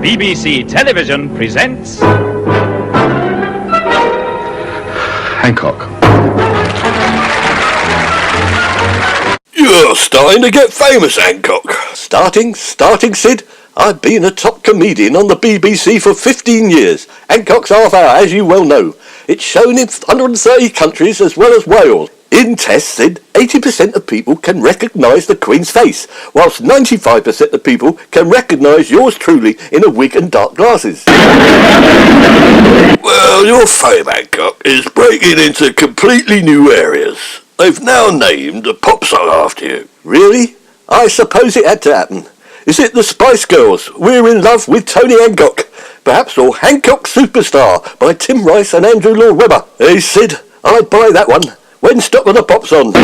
BBC Television presents... Hancock. You're starting to get famous, Hancock. Starting, Sid? I've been a top comedian on the BBC for 15 years. Hancock's Half Hour, as you well know. It's shown in 130 countries as well as Wales. In tests, Sid, 80% of people can recognise the Queen's face, whilst 95% of people can recognise yours truly in a wig and dark glasses. Well, your fame, Hancock, is breaking into completely new areas. They've now named a pop song after you. Really? I suppose it had to happen. Is it the Spice Girls, We're in Love with Tony Hancock? Perhaps, or Hancock Superstar by Tim Rice and Andrew Lloyd Webber? Hey, Sid, I'd buy that one. When Top of the Pops on? I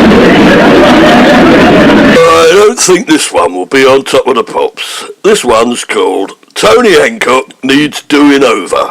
don't think this one will be on Top of the Pops. This one's called Tony Hancock Needs Doing Over.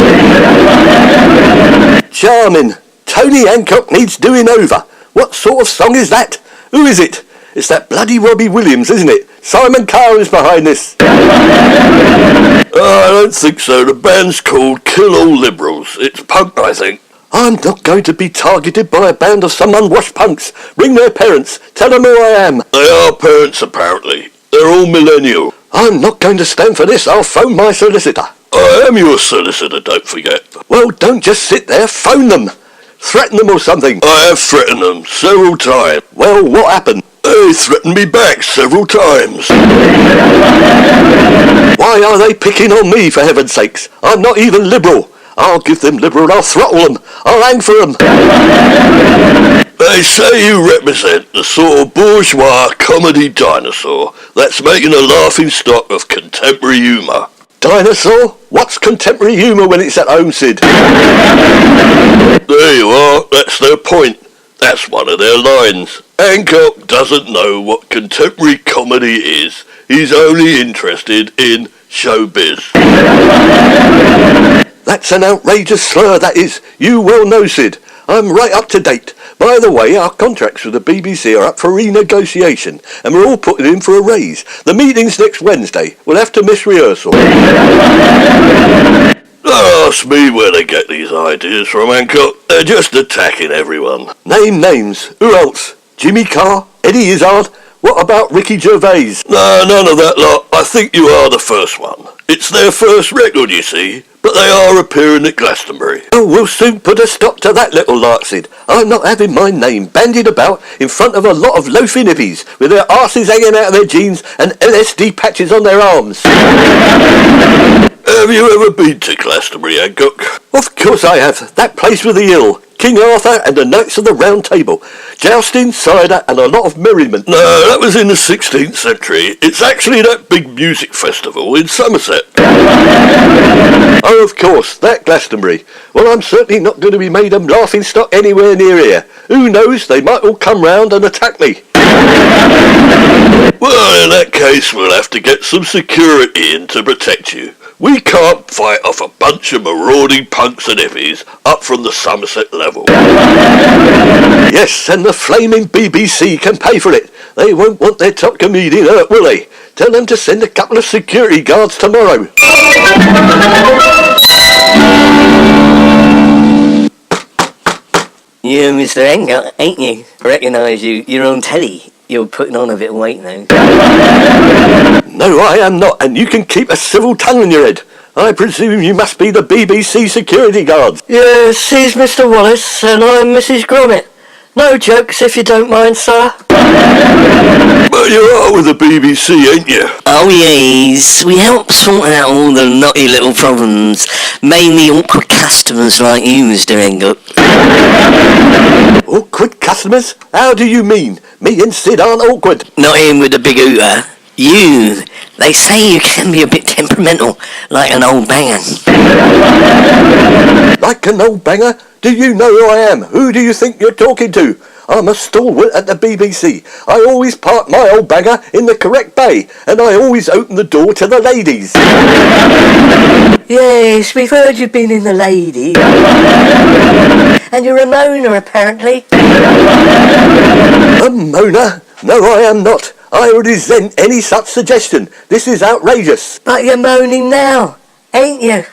Charming. Tony Hancock Needs Doing Over. What sort of song is that? Who is it? It's that bloody Robbie Williams, isn't it? Simon Cowell is behind this. I don't think so. The band's called Kill All Liberals. It's punk, I think. I'm not going to be targeted by a band of some unwashed punks. Ring their parents. Tell them who I am. They are parents, apparently. They're all millennial. I'm not going to stand for this. I'll phone my solicitor. I am your solicitor, don't forget. Well, don't just sit there. Phone them. Threaten them or something. I have threatened them several times. Well, what happened? They threatened me back several times. Why are they picking on me, for heaven's sakes? I'm not even liberal. I'll give them liberal, I'll throttle them, I'll hang for them. They say you represent the sort of bourgeois comedy dinosaur that's making a laughing stock of contemporary humour. Dinosaur? What's contemporary humour when it's at home, Sid? There you are, that's their point. That's one of their lines. Hancock doesn't know what contemporary comedy is. He's only interested in showbiz. That's an outrageous slur, that is. You well know, Sid. I'm right up to date. By the way, our contracts with the BBC are up for renegotiation, and we're all putting in for a raise. The meeting's next Wednesday. We'll have to miss rehearsal. Don't ask me where they get these ideas from, Hancock. They're just attacking everyone. Name names. Who else? Jimmy Carr? Eddie Izzard? What about Ricky Gervais? No, none of that lot. I think you are the first one. It's their first record, you see, but they are appearing at Glastonbury. Oh, we'll soon put a stop to that little lark, Sid. I'm not having my name bandied about in front of a lot of loafing hippies with their arses hanging out of their jeans and LSD patches on their arms. Have you ever been to Glastonbury, Hancock? Of course I have. That place with the ill. King Arthur and the Knights of the Round Table. Jousting, cider and a lot of merriment. No, that was in the 16th century. It's actually that big music festival in Somerset. Oh, of course, that Glastonbury. Well, I'm certainly not going to be made a laughing stock anywhere near here. Who knows, they might all come round and attack me. Well, in that case, we'll have to get some security in to protect you. We can't fight off a bunch of marauding punks and hippies up from the Somerset level. Yes, and the flaming BBC can pay for it. They won't want their top comedian hurt, will they? Tell them to send a couple of security guards tomorrow. You're Mr. Hancock, ain't you? I recognise you. You're on telly. You're putting on a bit of weight now. No, I am not, and you can keep a civil tongue in your head. I presume you must be the BBC security guards. Yes, he's Mr. Wallace, and I'm Mrs. Gromit. No jokes, if you don't mind, sir. Well, you are with the BBC, ain't you? Oh, yes. We help sorting out all the naughty little problems. Mainly awkward customers like you, Mr. Hancock. Awkward customers? How do you mean? Me and Sid aren't awkward. Not him with the big hooter. You. They say you can be a bit temperamental, like an old banger. Like an old banger? Do you know who I am? Who do you think you're talking to? I'm a stalwart at the BBC. I always park my old banger in the correct bay, and I always open the door to the ladies. Yes, we've heard you've been in the ladies. And you're a moaner, apparently. A moaner? No, I am not. I resent any such suggestion. This is outrageous. But you're moaning now. ain't you?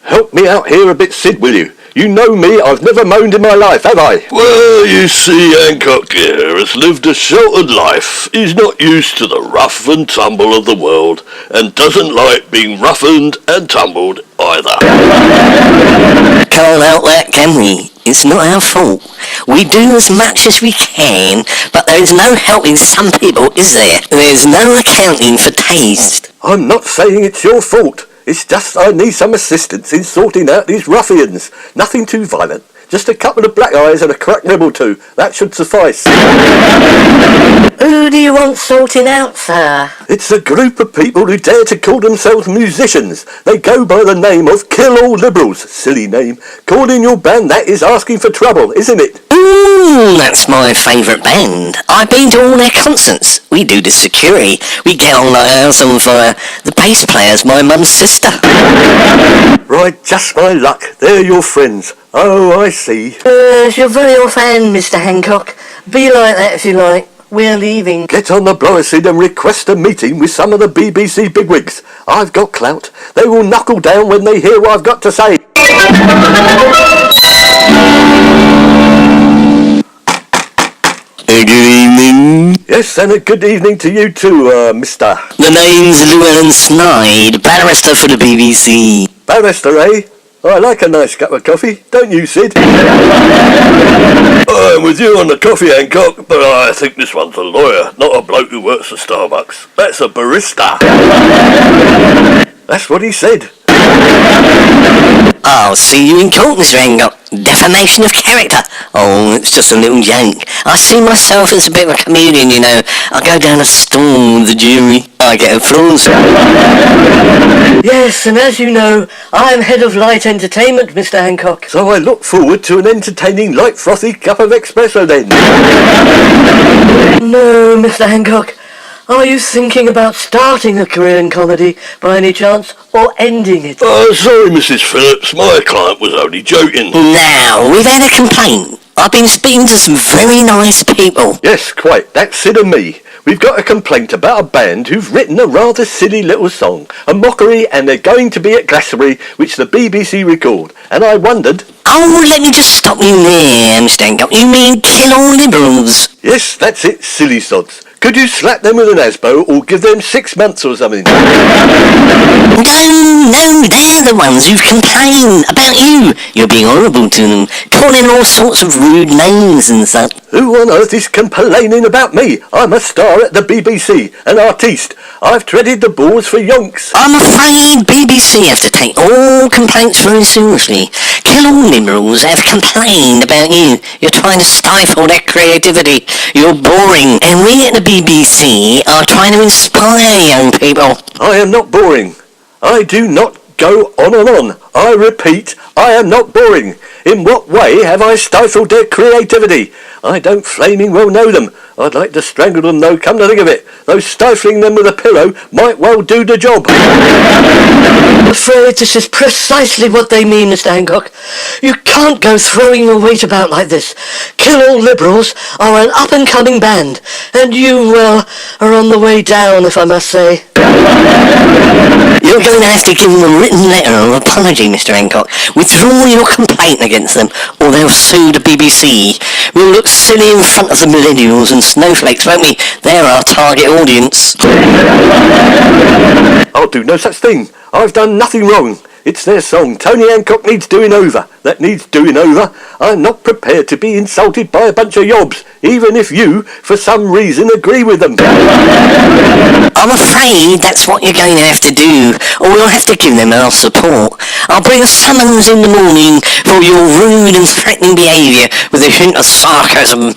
Help me out here a bit, Sid, will you? You know me, I've never moaned in my life, have I? Well, you see, Hancock here has lived a sheltered life. He's not used to the rough and tumble of the world, and doesn't like being roughened and tumbled either. Can't help that, can we? It's not our fault. We do as much as we can, but there is no helping some people, is there? There's no accounting for taste. I'm not saying it's your fault. It's just I need some assistance in sorting out these ruffians. Nothing too violent. Just a couple of black eyes and a cracked nib or two. That should suffice. Who do you want sorting out, sir? It's a group of people who dare to call themselves musicians. They go by the name of Kill All Liberals. Silly name. Calling your band that is asking for trouble, isn't it? That's my favourite band. I've been to all their concerts. We do the security. We get on like house on fire. The bass player's my mum's sister. Right, just my luck. They're your friends. Oh, I see. You're very offhand, Mr. Hancock. Be like that if you like. We're leaving. Get on the blower, Sid, and request a meeting with some of the BBC bigwigs. I've got clout. They will knuckle down when they hear what I've got to say. Good evening. Yes, and a good evening to you too, mister. The name's Llewellyn Snide, barrister for the BBC. Barrister, eh? I like a nice cup of coffee, don't you, Sid? I'm with you on the coffee, Hancock, but I think this one's a lawyer, not a bloke who works for Starbucks. That's a barista. That's what he said. I'll see you in court, Mr. Hancock. Defamation of character. Oh, it's just a little joke. I see myself as a bit of a comedian, you know. I go down a storm with the jury. I get applause. Yes, and as you know, I am head of light entertainment, Mr. Hancock. So I look forward to an entertaining, light, frothy cup of espresso then. No, Mr. Hancock. Are you thinking about starting a career in comedy, by any chance, or ending it? Sorry, Mrs. Phillips, my client was only joking. Now, we've had a complaint. I've been speaking to some very nice people. Yes, quite. That's Sid and me. We've got a complaint about a band who've written a rather silly little song, a mockery, and they're going to be at Glastonbury, which the BBC record. And I wondered... Oh, let me just stop you there, Mr. Hancock. You mean Kill All Liberals? Yes, that's it, silly sods. Could you slap them with an asbo or give them 6 months or something? No, they're the ones who've complained about you. You're being horrible to them, calling all sorts of rude names and such. Who on earth is complaining about me? I'm a star at the BBC, an artiste. I've treaded the boards for yonks. I'm afraid BBC have to take all complaints very seriously. Kill All Liberals have complained about you. You're trying to stifle their creativity. You're boring. And we at the BBC are trying to inspire young people. I am not boring. I do not go on and on. I repeat, I am not boring. In what way have I stifled their creativity? I don't flaming well know them. I'd like to strangle them though, come to think of it. Though stifling them with a pillow might well do the job. I'm afraid this is precisely what they mean, Mr. Hancock. You can't go throwing your weight about like this. Kill All Liberals are an up-and-coming band, and you, well, are on the way down, if I must say. You're going to have to give them a written letter of apology, Mr. Hancock. Withdraw your complaint against them, or they'll sue the BBC. We'll look silly in front of the millennials and snowflakes, won't we? They're our target audience. I'll do no such thing. I've done nothing wrong. It's their song. Tony Hancock needs doing over. That needs doing over. I'm not prepared to be insulted by a bunch of yobs, even if you, for some reason, agree with them. I'm afraid that's what you're going to have to do, or we'll have to give them our support. I'll bring a summons in the morning for your rude and threatening behaviour with a hint of sarcasm.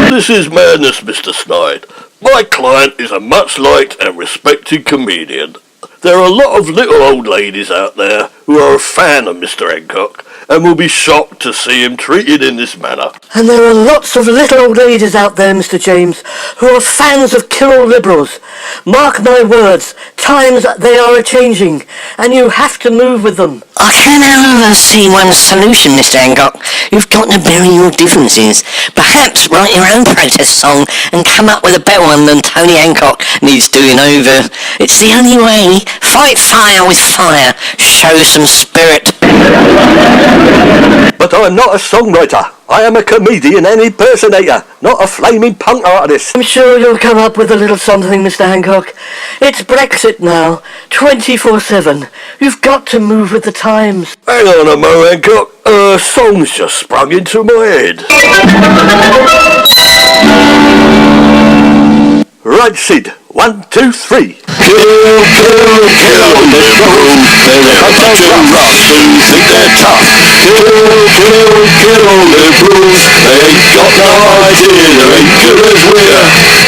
This is madness, Mr. Snide. My client is a much liked and respected comedian. There are a lot of little old ladies out there who are a fan of Mr. Hancock and will be shocked to see him treated in this manner. And there are lots of little old ladies out there, Mr. James, who are fans of kill all liberals. Mark my words, times they are a-changing, and you have to move with them. I can, however, see one solution, Mr. Hancock. You've got to bury your differences. Perhaps write your own protest song and come up with a better one than Tony Hancock needs doing over. It's the only way. Fight fire with fire. Show some spirit. But I'm not a songwriter. I am a comedian and impersonator, not a flaming punk artist. I'm sure you'll come up with a little something, Mr. Hancock. It's Brexit now, 24/7. You've got to move with the times. Hang on a mo, Hancock. A song's just sprung into my head. Right, Sid. 1, 2, 3. Kill, kill, kill liberals. They're a bunch of roughs who think they're tough. Kill, kill, kill liberals. They ain't got no idea, they're ain't good as we're.